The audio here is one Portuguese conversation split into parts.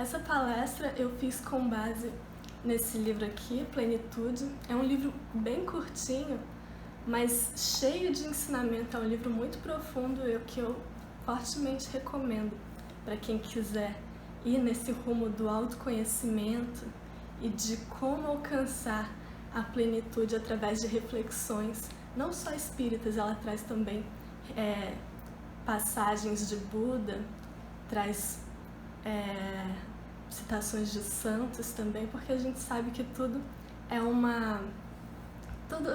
essa palestra eu fiz com base nesse livro aqui, Plenitude. É um livro bem curtinho, mas cheio de ensinamento. É um livro muito profundo que eu fortemente recomendo para quem quiser ir nesse rumo do autoconhecimento e de como alcançar a plenitude através de reflexões, não só espíritas, ela traz também passagens de Buda, traz citações de santos também, porque a gente sabe que tudo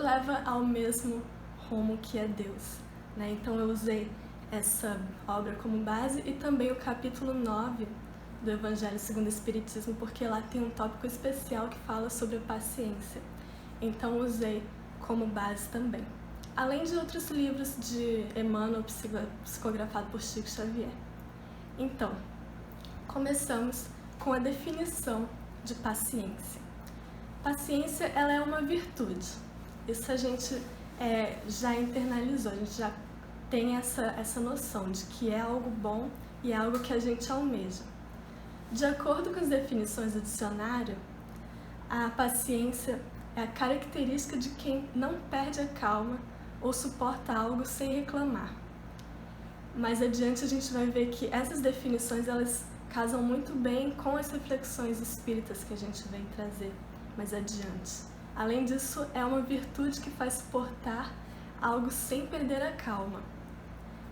leva ao mesmo rumo que é Deus, né? Então eu usei essa obra como base e também o capítulo 9 do Evangelho segundo o Espiritismo, porque lá tem um tópico especial que fala sobre a paciência. Então usei como base também. Além de outros livros de Emmanuel, psicografado por Chico Xavier. Então, começamos com a definição de paciência. Paciência, ela é uma virtude. Isso a gente já internalizou, a gente já tem essa noção de que é algo bom e é algo que a gente almeja. De acordo com as definições do dicionário, a paciência é a característica de quem não perde a calma ou suporta algo sem reclamar. Mais adiante a gente vai ver que essas definições elas casam muito bem com as reflexões espíritas que a gente vem trazer mais adiante. Além disso, é uma virtude que faz suportar algo sem perder a calma,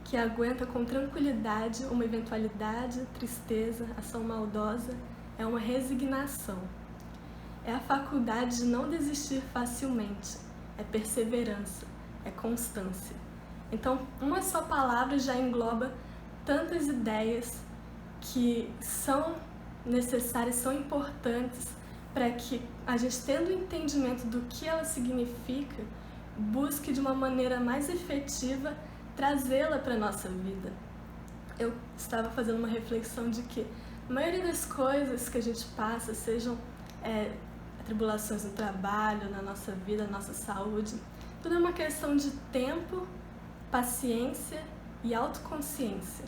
que aguenta com tranquilidade uma eventualidade, tristeza, ação maldosa, é uma resignação. É a faculdade de não desistir facilmente, é perseverança, é constância. Então, uma só palavra já engloba tantas ideias que são necessárias, são importantes para que a gente, tendo entendimento do que ela significa, busque de uma maneira mais efetiva trazê-la para a nossa vida. Eu estava fazendo uma reflexão de que a maioria das coisas que a gente passa, sejam tribulações no trabalho, na nossa vida, na nossa saúde, tudo é uma questão de tempo, paciência e autoconsciência.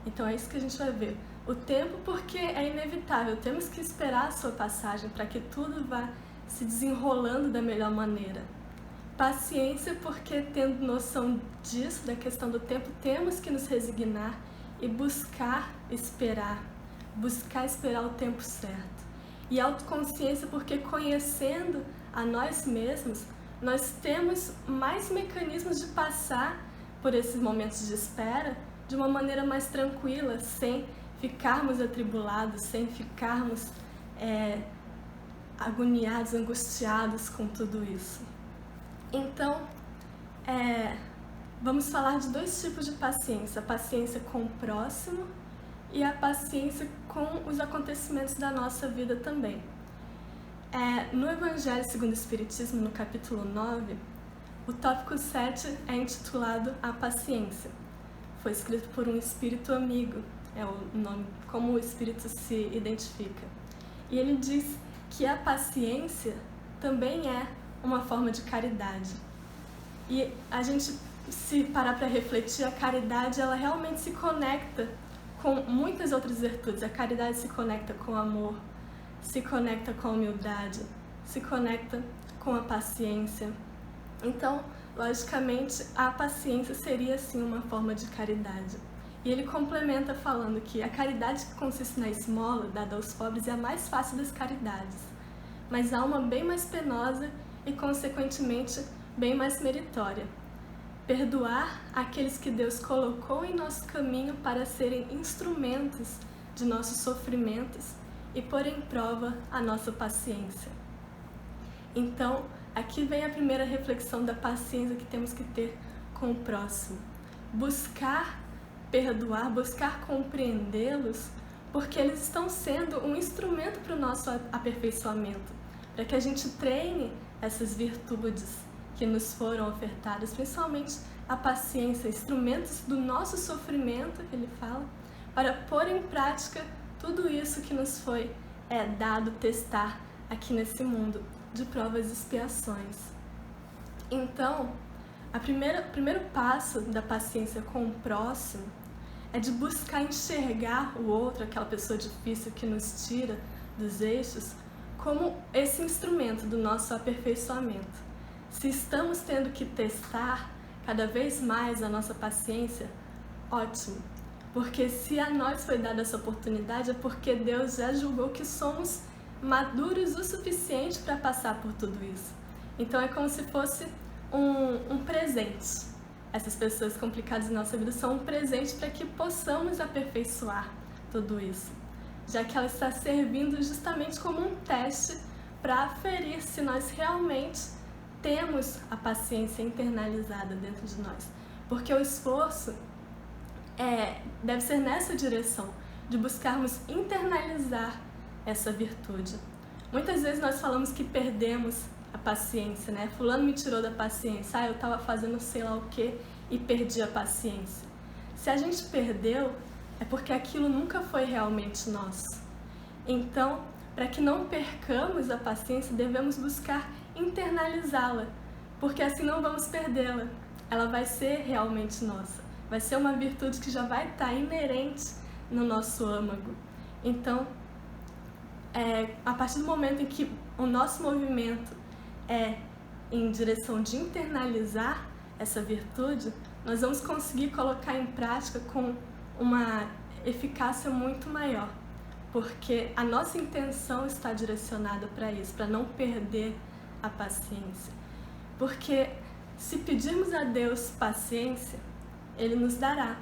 Então é isso que a gente vai ver. O tempo porque é inevitável, temos que esperar a sua passagem para que tudo vá se desenrolando da melhor maneira. Paciência porque, tendo noção disso, da questão do tempo, temos que nos resignar e buscar esperar o tempo certo. E autoconsciência porque, conhecendo a nós mesmos, nós temos mais mecanismos de passar por esses momentos de espera de uma maneira mais tranquila, sem ficarmos atribulados, sem ficarmos agoniados, angustiados com tudo isso. Então, vamos falar de dois tipos de paciência: a paciência com o próximo e a paciência com os acontecimentos da nossa vida também. No Evangelho segundo o Espiritismo, no capítulo 9, o tópico 7 é intitulado A Paciência. Foi escrito por um espírito amigo, é o nome, como o espírito se identifica. E ele diz que a paciência também é uma forma de caridade. E a gente, se parar para refletir, a caridade ela realmente se conecta com muitas outras virtudes. A caridade se conecta com o amor, se conecta com a humildade, se conecta com a paciência. Então, logicamente, a paciência seria sim uma forma de caridade. E ele complementa falando que a caridade que consiste na esmola dada aos pobres é a mais fácil das caridades, mas há uma bem mais penosa e, consequentemente, bem mais meritória: perdoar aqueles que Deus colocou em nosso caminho para serem instrumentos de nossos sofrimentos e pôr em prova a nossa paciência. Então, aqui vem a primeira reflexão da paciência que temos que ter com o próximo. Buscar perdoar, buscar compreendê-los, porque eles estão sendo um instrumento para o nosso aperfeiçoamento, para que a gente treine essas virtudes que nos foram ofertadas, principalmente a paciência, instrumentos do nosso sofrimento, que ele fala, para pôr em prática tudo isso que nos foi dado testar aqui nesse mundo de provas e expiações. Então, o primeiro passo da paciência com o próximo é de buscar enxergar o outro, aquela pessoa difícil que nos tira dos eixos, como esse instrumento do nosso aperfeiçoamento. Se estamos tendo que testar cada vez mais a nossa paciência, ótimo, porque se a nós foi dada essa oportunidade é porque Deus já julgou que somos maduros o suficiente para passar por tudo isso. Então é como se fosse um presente. Essas pessoas complicadas em nossa vida são um presente para que possamos aperfeiçoar tudo isso, já que ela está servindo justamente como um teste para aferir se nós realmente temos a paciência internalizada dentro de nós. Porque o esforço deve ser nessa direção, de buscarmos internalizar essa virtude. Muitas vezes nós falamos que perdemos a paciência, né? Fulano me tirou da paciência, eu estava fazendo sei lá o que e perdi a paciência. Se a gente perdeu, é porque aquilo nunca foi realmente nosso. Então, para que não percamos a paciência, devemos buscar internalizá-la, porque assim não vamos perdê-la. Ela vai ser realmente nossa. Vai ser uma virtude que já vai estar inerente no nosso âmago. Então, a partir do momento em que o nosso movimento é em direção de internalizar essa virtude, nós vamos conseguir colocar em prática com uma eficácia muito maior, porque a nossa intenção está direcionada para isso, para não perder a paciência. Porque se pedirmos a Deus paciência, Ele nos dará,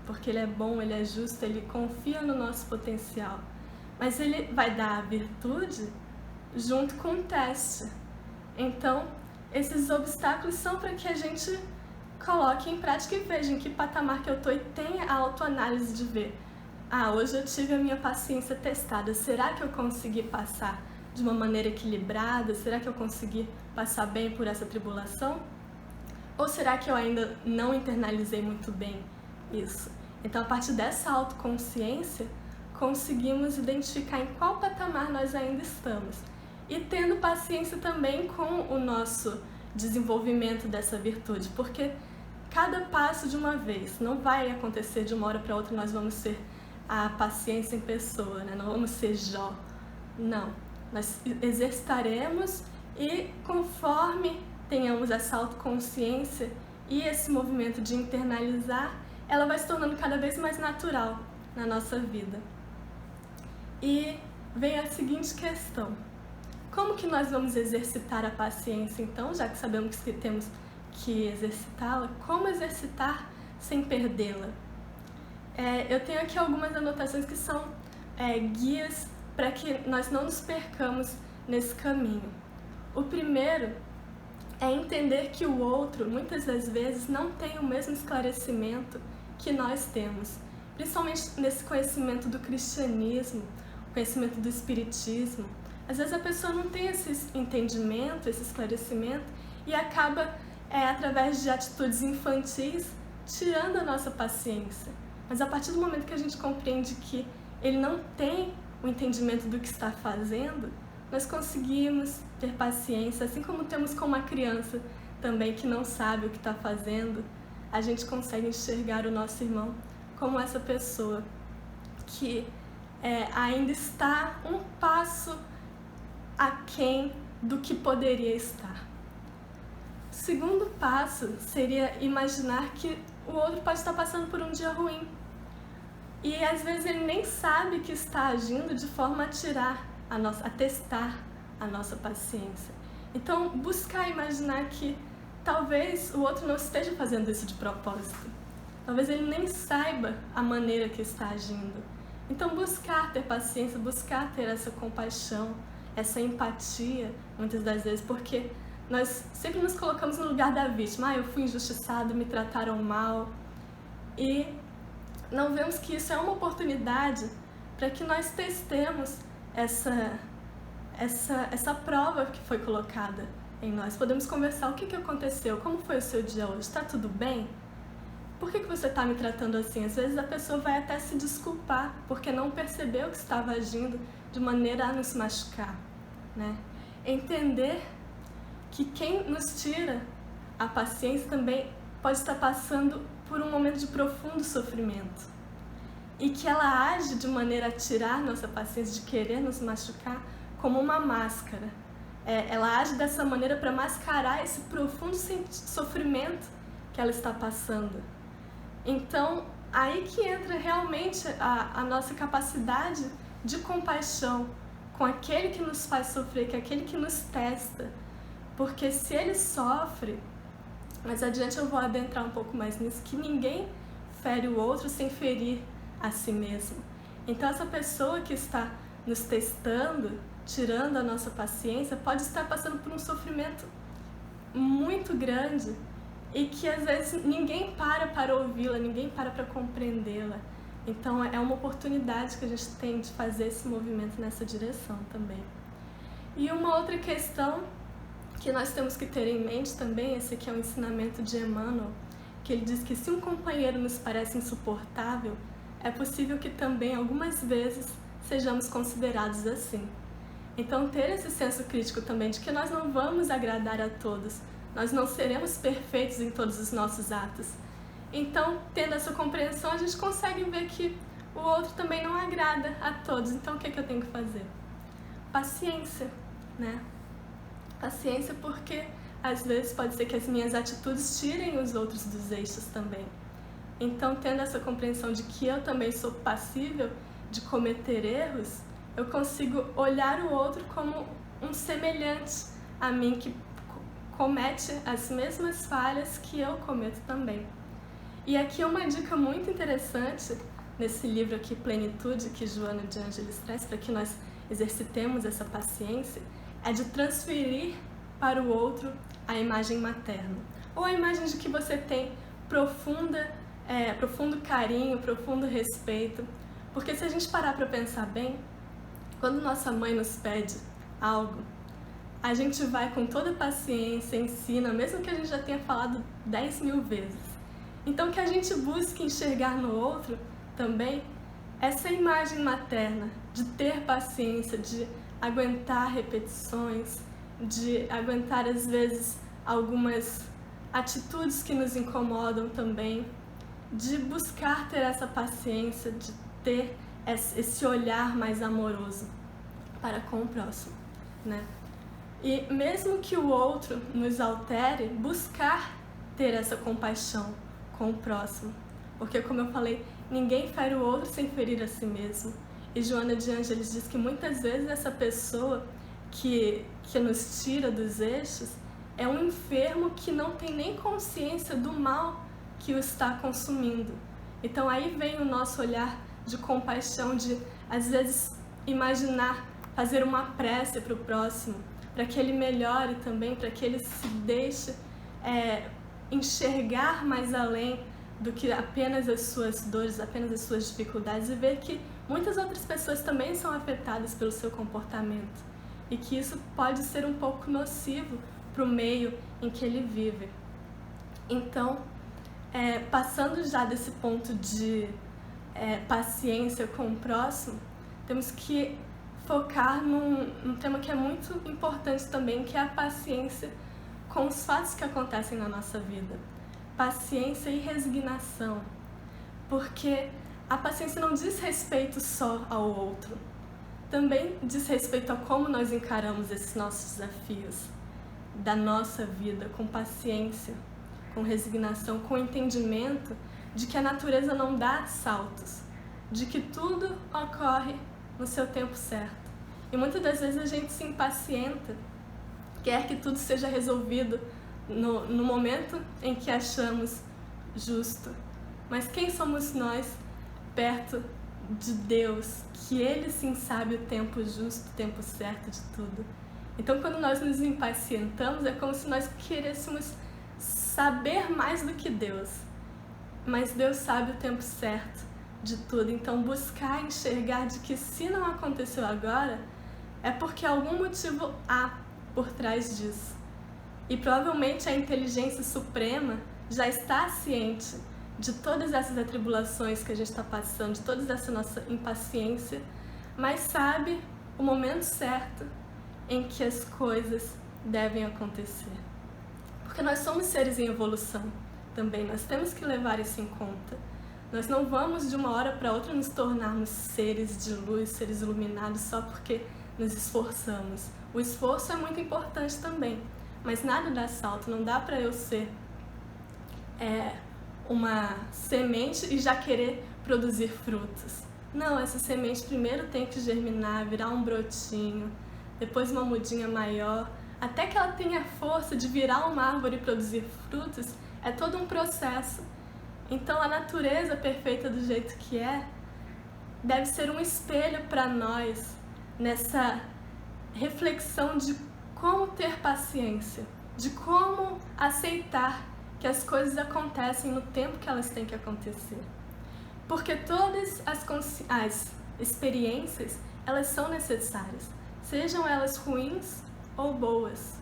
porque Ele é bom, Ele é justo, Ele confia no nosso potencial. Mas Ele vai dar a virtude junto com o teste. Então, esses obstáculos são para que a gente coloque em prática e veja em que patamar que eu estou e tenha a autoanálise de ver. Hoje eu tive a minha paciência testada, será que eu consegui passar de uma maneira equilibrada? Será que eu consegui passar bem por essa tribulação? Ou será que eu ainda não internalizei muito bem isso? Então, a partir dessa autoconsciência, conseguimos identificar em qual patamar nós ainda estamos. E tendo paciência também com o nosso desenvolvimento dessa virtude, porque cada passo de uma vez, não vai acontecer de uma hora para outra, nós vamos ser a paciência em pessoa, né? Não vamos ser Jó, não. Nós exercitaremos e conforme tenhamos essa autoconsciência e esse movimento de internalizar, ela vai se tornando cada vez mais natural na nossa vida. E vem a seguinte questão: como que nós vamos exercitar a paciência então, já que sabemos que temos que exercitá-la? Como exercitar sem perdê-la? Eu tenho aqui algumas anotações que são guias para que nós não nos percamos nesse caminho. O primeiro é entender que o outro, muitas das vezes, não tem o mesmo esclarecimento que nós temos, principalmente nesse conhecimento do cristianismo, conhecimento do espiritismo. Às vezes a pessoa não tem esse entendimento, esse esclarecimento e acaba, através de atitudes infantis, tirando a nossa paciência. Mas a partir do momento que a gente compreende que ele não tem o entendimento do que está fazendo, nós conseguimos ter paciência, assim como temos com uma criança também que não sabe o que está fazendo, a gente consegue enxergar o nosso irmão como essa pessoa que ainda está um passo aquém do que poderia estar. O segundo passo seria imaginar que o outro pode estar passando por um dia ruim. E às vezes ele nem sabe que está agindo de forma a testar a nossa paciência. Então, buscar imaginar que talvez o outro não esteja fazendo isso de propósito. Talvez ele nem saiba a maneira que está agindo. Então, buscar ter paciência, buscar ter essa compaixão, essa empatia, muitas das vezes, porque nós sempre nos colocamos no lugar da vítima. Eu fui injustiçado, me trataram mal. E não vemos que isso é uma oportunidade para que nós testemos essa prova que foi colocada em nós. Podemos conversar: o que aconteceu? Como foi o seu dia hoje? Está tudo bem? Por que você está me tratando assim? Às vezes a pessoa vai até se desculpar porque não percebeu que estava agindo de maneira a nos machucar, né? Entender que quem nos tira a paciência também pode estar passando por um momento de profundo sofrimento. e que ela age de maneira a tirar nossa paciência, de querer nos machucar, como uma máscara. Ela age dessa maneira para mascarar esse profundo sofrimento que ela está passando. Então, aí que entra realmente a nossa capacidade de compaixão com aquele que nos faz sofrer, que é aquele que nos testa. Porque se ele sofre, mais adiante eu vou adentrar um pouco mais nisso, que ninguém fere o outro sem ferir a si mesmo. Então essa pessoa que está nos testando, tirando a nossa paciência, pode estar passando por um sofrimento muito grande e que às vezes ninguém para ouvi-la, ninguém para compreendê-la. Então é uma oportunidade que a gente tem de fazer esse movimento nessa direção também. E uma outra questão que nós temos que ter em mente também, esse aqui é um ensinamento de Emmanuel, que ele diz que se um companheiro nos parece insuportável, é possível que também algumas vezes sejamos considerados assim. Então ter esse senso crítico também de que nós não vamos agradar a todos, nós não seremos perfeitos em todos os nossos atos. Então, tendo essa compreensão, a gente consegue ver que o outro também não agrada a todos. Então, o que eu tenho que fazer? Paciência, né? Paciência, porque às vezes pode ser que as minhas atitudes tirem os outros dos eixos também. Então, tendo essa compreensão de que eu também sou passível de cometer erros, eu consigo olhar o outro como um semelhante a mim, que comete as mesmas falhas que eu cometo também. E aqui uma dica muito interessante nesse livro aqui, Plenitude, que Joana de Ângeles traz para que nós exercitemos essa paciência, é de transferir para o outro a imagem materna, ou a imagem de que você tem profundo carinho, profundo respeito. Porque se a gente parar para pensar bem, quando nossa mãe nos pede algo, a gente vai com toda paciência, ensina, mesmo que a gente já tenha falado 10.000 vezes. Então que a gente busque enxergar no outro também essa imagem materna, de ter paciência, de aguentar repetições, de aguentar às vezes algumas atitudes que nos incomodam também, de buscar ter essa paciência, de ter esse olhar mais amoroso para com o próximo, né? E mesmo que o outro nos altere, buscar ter essa compaixão com o próximo, porque como eu falei, ninguém fere o outro sem ferir a si mesmo. E Joana de Ângeles diz que muitas vezes essa pessoa que nos tira dos eixos é um enfermo que não tem nem consciência do mal que o está consumindo. Então aí vem o nosso olhar de compaixão, de às vezes imaginar, fazer uma prece para o próximo, para que ele melhore também, para que ele se deixe enxergar mais além do que apenas as suas dores, apenas as suas dificuldades, e ver que muitas outras pessoas também são afetadas pelo seu comportamento e que isso pode ser um pouco nocivo para o meio em que ele vive. Então, passando já desse ponto de paciência com o próximo, temos que focar num tema que é muito importante também, que é a paciência com os fatos que acontecem na nossa vida. Paciência e resignação, porque a paciência não diz respeito só ao outro, também diz respeito a como nós encaramos esses nossos desafios da nossa vida, com paciência, com resignação, com entendimento de que a natureza não dá saltos, de que tudo ocorre no seu tempo certo. E muitas das vezes a gente se impacienta, quer que tudo seja resolvido no momento em que achamos justo. Mas quem somos nós perto de Deus, que Ele sim sabe o tempo justo, o tempo certo de tudo? Então quando nós nos impacientamos, é como se nós querêssemos saber mais do que Deus. Mas Deus sabe o tempo certo de tudo. Então buscar enxergar de que se não aconteceu agora, é porque algum motivo há por trás disso. E provavelmente a inteligência suprema já está ciente de todas essas atribulações que a gente está passando, de toda essa nossa impaciência, mas sabe o momento certo em que as coisas devem acontecer. Porque nós somos seres em evolução também, nós temos que levar isso em conta. Nós não vamos de uma hora para outra nos tornarmos seres de luz, seres iluminados só porque nos esforçamos. O esforço é muito importante também, mas nada dá salto, não dá para eu ser uma semente e já querer produzir frutos. Não, essa semente primeiro tem que germinar, virar um brotinho, depois uma mudinha maior, até que ela tenha força de virar uma árvore e produzir frutos, é todo um processo. Então a natureza perfeita do jeito que deve ser um espelho para nós nessa reflexão de como ter paciência, de como aceitar que as coisas acontecem no tempo que elas têm que acontecer. Porque todas as experiências, elas são necessárias, sejam elas ruins ou boas.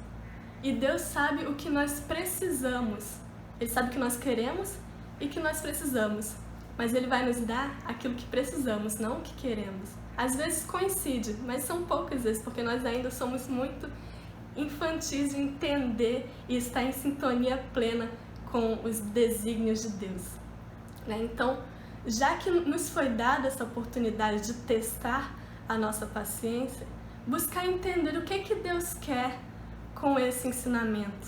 E Deus sabe o que nós precisamos. Ele sabe o que nós queremos e o que nós precisamos. Mas Ele vai nos dar aquilo que precisamos, não o que queremos. Às vezes coincide, mas são poucas vezes, porque nós ainda somos muito infantis de entender e estar em sintonia plena com os desígnios de Deus. Então, já que nos foi dada essa oportunidade de testar a nossa paciência, buscar entender o que Deus quer com esse ensinamento.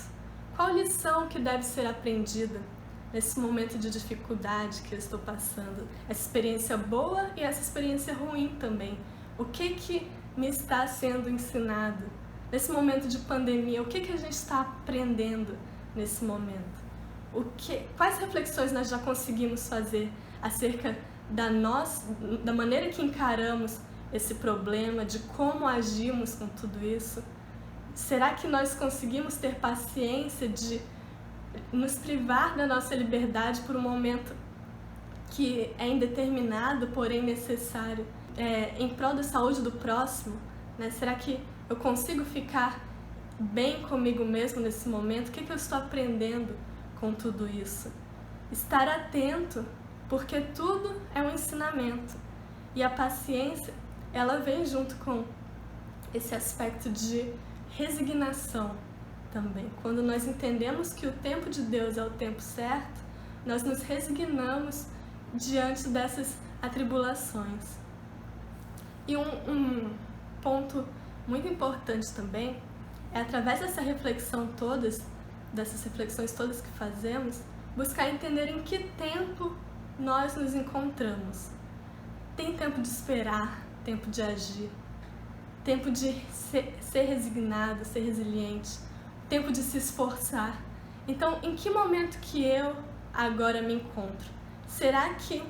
Qual lição que deve ser aprendida nesse momento de dificuldade que eu estou passando? Essa experiência boa e essa experiência ruim também. O que me está sendo ensinado? Nesse momento de pandemia, o que a gente está aprendendo nesse momento? Quais reflexões nós já conseguimos fazer acerca da maneira que encaramos esse problema, de como agimos com tudo isso? Será que nós conseguimos ter paciência de nos privar da nossa liberdade por um momento que é indeterminado, porém necessário, em prol da saúde do próximo? Será que eu consigo ficar bem comigo mesmo nesse momento? O que eu estou aprendendo com tudo isso? Estar atento, porque tudo é um ensinamento. E a paciência, ela vem junto com esse aspecto de resignação também. Quando nós entendemos que o tempo de Deus é o tempo certo, nós nos resignamos diante dessas atribulações. E um ponto muito importante também é, através dessa reflexão dessas reflexões todas que fazemos, buscar entender em que tempo nós nos encontramos. Tem tempo de esperar, tempo de agir, tempo de ser resignado, ser resiliente, tempo de se esforçar. Então, em que momento que eu agora me encontro? Será que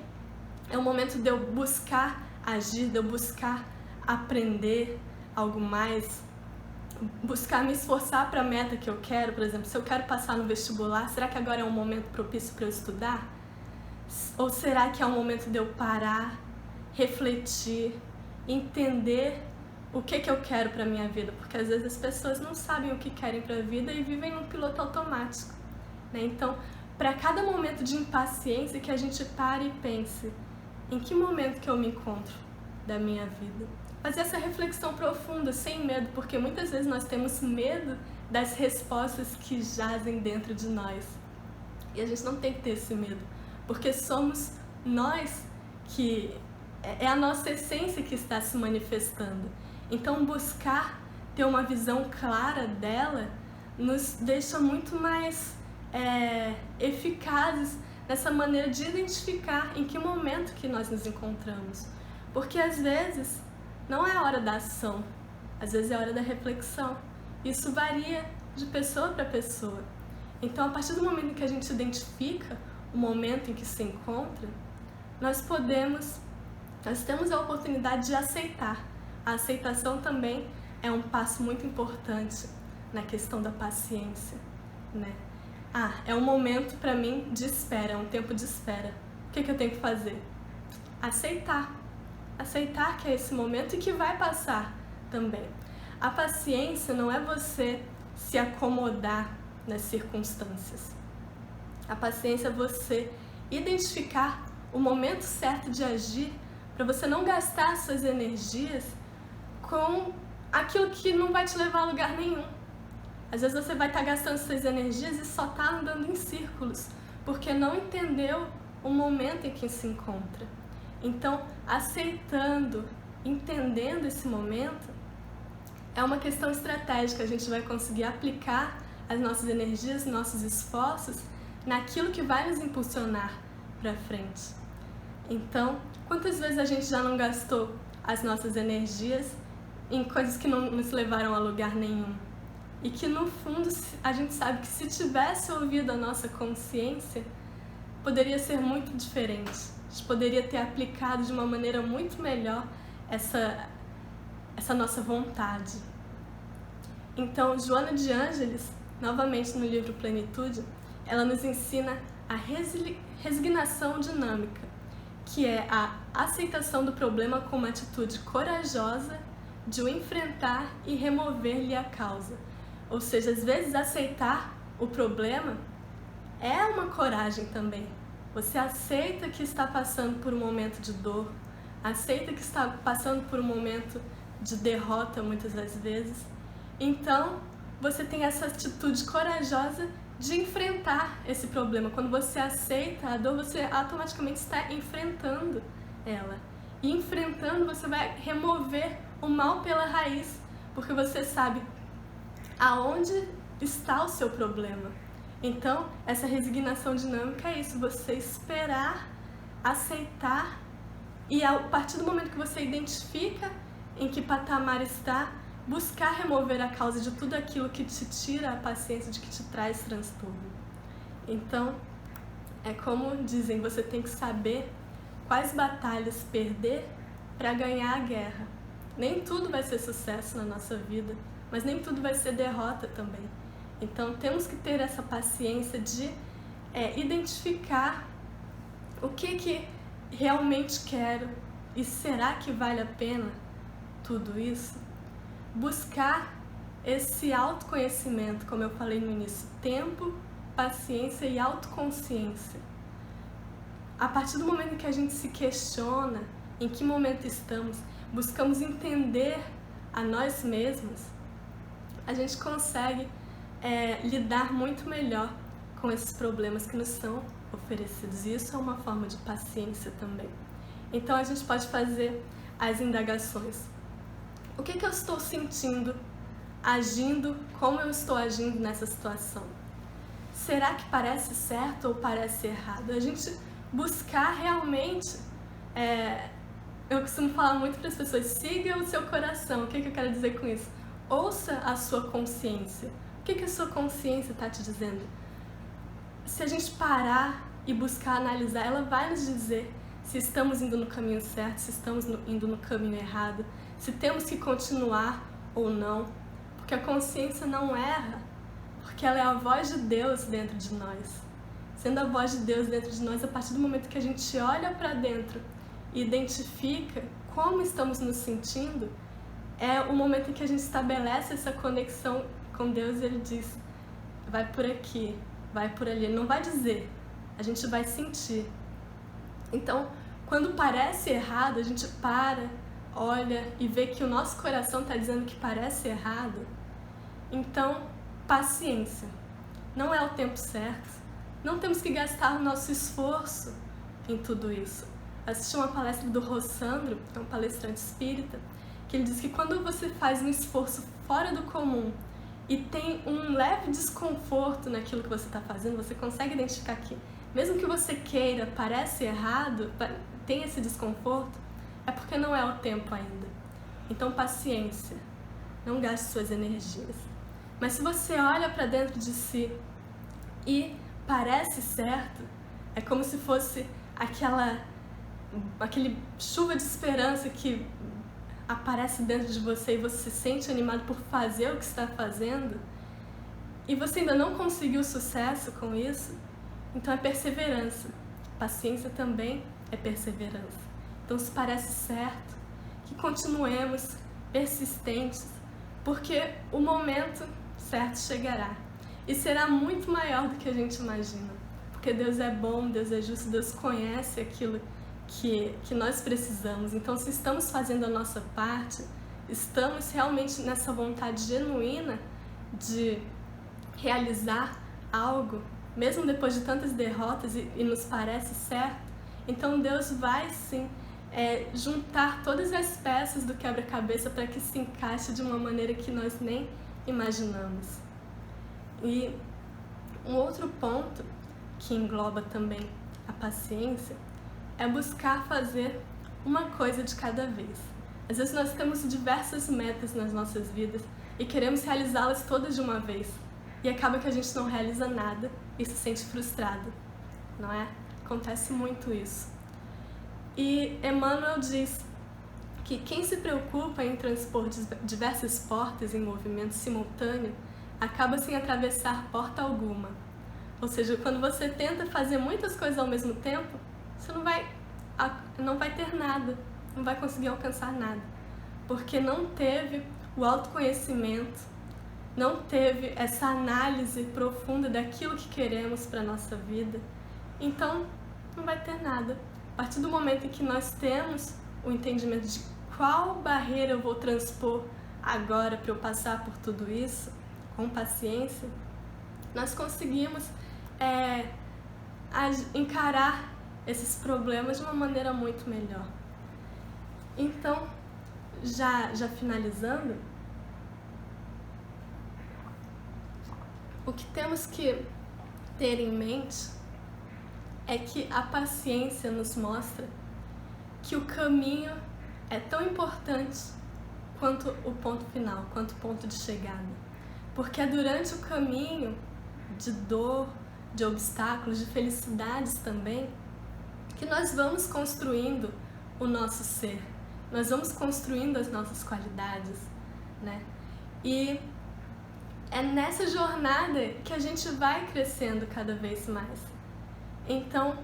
é o momento de eu buscar agir, de eu buscar aprender algo mais, buscar me esforçar para a meta que eu quero? Por exemplo, se eu quero passar no vestibular, será que agora é um momento propício para eu estudar? Ou será que é um momento de eu parar, refletir, entender o que eu quero para a minha vida? Porque às vezes as pessoas não sabem o que querem para a vida e vivem num piloto automático. Então, para cada momento de impaciência, que a gente pare e pense, em que momento que eu me encontro da minha vida? Fazer essa reflexão profunda, sem medo, porque muitas vezes nós temos medo das respostas que jazem dentro de nós. E a gente não tem que ter esse medo, porque somos nós que é a nossa essência que está se manifestando. Então, buscar ter uma visão clara dela nos deixa muito mais eficazes nessa maneira de identificar em que momento que nós nos encontramos. Porque às vezes não é a hora da ação, às vezes é a hora da reflexão. Isso varia de pessoa para pessoa. Então, a partir do momento em que a gente identifica o momento em que se encontra, nós temos a oportunidade de aceitar. A aceitação também é um passo muito importante na questão da paciência, é um momento para mim de espera, é um tempo de espera. O que eu tenho que fazer? Aceitar que é esse momento e que vai passar também. A paciência não é você se acomodar nas circunstâncias. A paciência é você identificar o momento certo de agir, para você não gastar suas energias com aquilo que não vai te levar a lugar nenhum. Às vezes você vai estar gastando suas energias e só está andando em círculos, porque não entendeu o momento em que se encontra. Então, aceitando, entendendo esse momento, é uma questão estratégica. A gente vai conseguir aplicar as nossas energias, nossos esforços naquilo que vai nos impulsionar para frente. Então, quantas vezes a gente já não gastou as nossas energias em coisas que não nos levaram a lugar nenhum? E que no fundo a gente sabe que se tivesse ouvido a nossa consciência, poderia ser muito diferente. A gente poderia ter aplicado de uma maneira muito melhor essa nossa vontade. Então, Joana de Ângeles, novamente no livro Plenitude, ela nos ensina a resignação dinâmica, que é a aceitação do problema com uma atitude corajosa de o enfrentar e remover-lhe a causa. Ou seja, às vezes aceitar o problema é uma coragem também. Você aceita que está passando por um momento de dor, aceita que está passando por um momento de derrota muitas das vezes. Então, você tem essa atitude corajosa de enfrentar esse problema. Quando você aceita a dor, você automaticamente está enfrentando ela. E enfrentando, você vai remover o mal pela raiz, porque você sabe aonde está o seu problema. Então, essa resignação dinâmica é isso, você esperar, aceitar, e a partir do momento que você identifica em que patamar está, buscar remover a causa de tudo aquilo que te tira a paciência, de que te traz transtorno. Então, é como dizem, você tem que saber quais batalhas perder para ganhar a guerra. Nem tudo vai ser sucesso na nossa vida, mas nem tudo vai ser derrota também. Então, temos que ter essa paciência de identificar o que realmente quero e será que vale a pena tudo isso? Buscar esse autoconhecimento, como eu falei no início, tempo, paciência e autoconsciência. A partir do momento em que a gente se questiona em que momento estamos, buscamos entender a nós mesmos, a gente consegue lidar muito melhor com esses problemas que nos são oferecidos. E isso é uma forma de paciência também. Então a gente pode fazer as indagações. O que eu estou sentindo, agindo, como eu estou agindo nessa situação? Será que parece certo ou parece errado? A gente buscar realmente, eu costumo falar muito para as pessoas, siga o seu coração. O que eu quero dizer com isso? Ouça a sua consciência. O que a sua consciência está te dizendo? Se a gente parar e buscar analisar, ela vai nos dizer se estamos indo no caminho certo, se estamos indo no caminho errado, se temos que continuar ou não. Porque a consciência não erra, porque ela é a voz de Deus dentro de nós. Sendo a voz de Deus dentro de nós, a partir do momento que a gente olha para dentro e identifica como estamos nos sentindo, é o momento em que a gente estabelece essa conexão com Deus. Ele diz, vai por aqui, vai por ali. Ele não vai dizer, a gente vai sentir. Então, quando parece errado, a gente para, olha e vê que o nosso coração está dizendo que parece errado. Então, paciência. Não é o tempo certo. Não temos que gastar o nosso esforço em tudo isso. Assisti uma palestra do Rossandro, que é um palestrante espírita, que ele diz que quando você faz um esforço fora do comum e tem um leve desconforto naquilo que você está fazendo, você consegue identificar que, mesmo que você queira, parece errado, tem esse desconforto, é porque não é o tempo ainda. Então, paciência. Não gaste suas energias. Mas se você olha para dentro de si e parece certo, é como se fosse aquele chuva de esperança que aparece dentro de você e você se sente animado por fazer o que está fazendo, e você ainda não conseguiu sucesso com isso, então é perseverança. Paciência também é perseverança. Então, se parece certo, que continuemos persistentes, porque o momento certo chegará e será muito maior do que a gente imagina, porque Deus é bom, Deus é justo, Deus conhece aquilo que nós precisamos. Então, se estamos fazendo a nossa parte, estamos realmente nessa vontade genuína de realizar algo, mesmo depois de tantas derrotas e nos parece certo, então Deus vai sim juntar todas as peças do quebra-cabeça para que se encaixe de uma maneira que nós nem imaginamos. E um outro ponto que engloba também a paciência é buscar fazer uma coisa de cada vez. Às vezes nós temos diversas metas nas nossas vidas e queremos realizá-las todas de uma vez. E acaba que a gente não realiza nada e se sente frustrado, não é? Acontece muito isso. E Emmanuel diz que quem se preocupa em transpor diversas portas em movimento simultâneo acaba sem atravessar porta alguma. Ou seja, quando você tenta fazer muitas coisas ao mesmo tempo, você não vai ter nada, não vai conseguir alcançar nada, porque não teve o autoconhecimento, não teve essa análise profunda daquilo que queremos para a nossa vida, então não vai ter nada. A partir do momento em que nós temos o entendimento de qual barreira eu vou transpor agora para eu passar por tudo isso, com paciência, nós conseguimos encarar esses problemas de uma maneira muito melhor. Então, já finalizando, o que temos que ter em mente é que a paciência nos mostra que o caminho é tão importante quanto o ponto final, quanto o ponto de chegada. Porque é durante o caminho de dor, de obstáculos, de felicidades também, que nós vamos construindo o nosso ser, nós vamos construindo as nossas qualidades, né? E é nessa jornada que a gente vai crescendo cada vez mais. Então,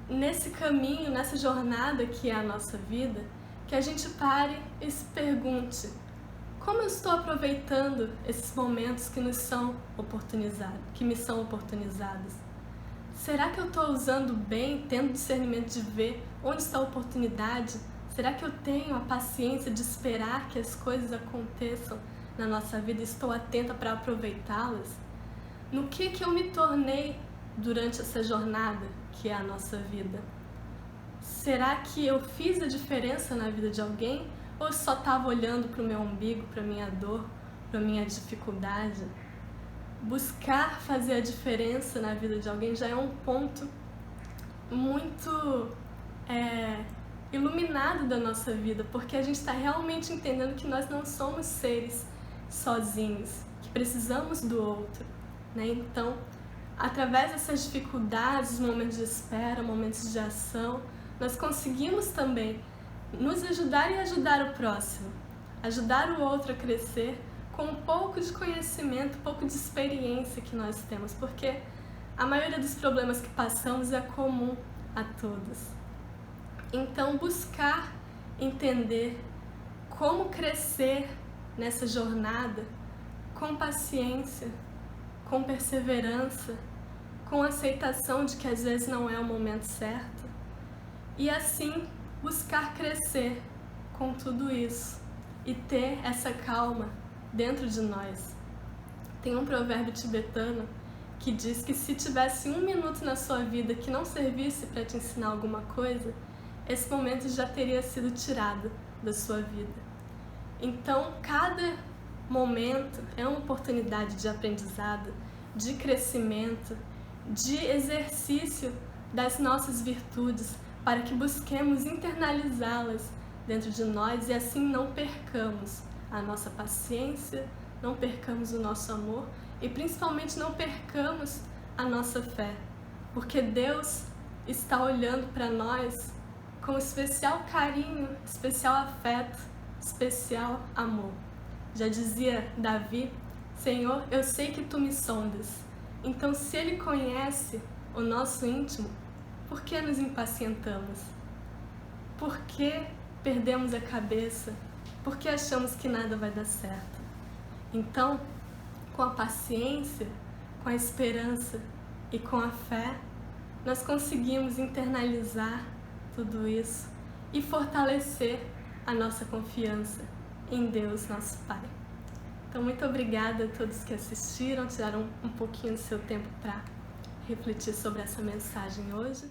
nesse caminho, nessa jornada que é a nossa vida, que a gente pare e se pergunte: como eu estou aproveitando esses momentos que me são oportunizados? Será que eu estou usando bem, tendo discernimento de ver onde está a oportunidade? Será que eu tenho a paciência de esperar que as coisas aconteçam na nossa vida e estou atenta para aproveitá-las? No que eu me tornei durante essa jornada que é a nossa vida? Será que eu fiz a diferença na vida de alguém? Ou só estava olhando para o meu umbigo, para a minha dor, para a minha dificuldade? Buscar fazer a diferença na vida de alguém já é um ponto muito iluminado da nossa vida, porque a gente está realmente entendendo que nós não somos seres sozinhos, que precisamos do outro, né? Então, através dessas dificuldades, momentos de espera, momentos de ação, nós conseguimos também nos ajudar e ajudar o próximo, ajudar o outro a crescer com um pouco de conhecimento, um pouco de experiência que nós temos, porque a maioria dos problemas que passamos é comum a todos. Então, buscar entender como crescer nessa jornada com paciência, com perseverança, com aceitação de que às vezes não é o momento certo, e assim buscar crescer com tudo isso e ter essa calma dentro de nós. Tem um provérbio tibetano que diz que se tivesse 1 minuto na sua vida que não servisse para te ensinar alguma coisa, esse momento já teria sido tirado da sua vida. Então, cada momento é uma oportunidade de aprendizado, de crescimento, de exercício das nossas virtudes, para que busquemos internalizá-las dentro de nós e assim não percamos a nossa paciência, não percamos o nosso amor e principalmente não percamos a nossa fé, porque Deus está olhando para nós com especial carinho, especial afeto, especial amor. Já dizia Davi: Senhor, eu sei que Tu me sondas. Então, se Ele conhece o nosso íntimo, por que nos impacientamos? Por que perdemos a cabeça? Por que achamos que nada vai dar certo? Então, com a paciência, com a esperança e com a fé, nós conseguimos internalizar tudo isso e fortalecer a nossa confiança em Deus, nosso Pai. Então, muito obrigada a todos que assistiram, tiraram um pouquinho do seu tempo para refletir sobre essa mensagem hoje.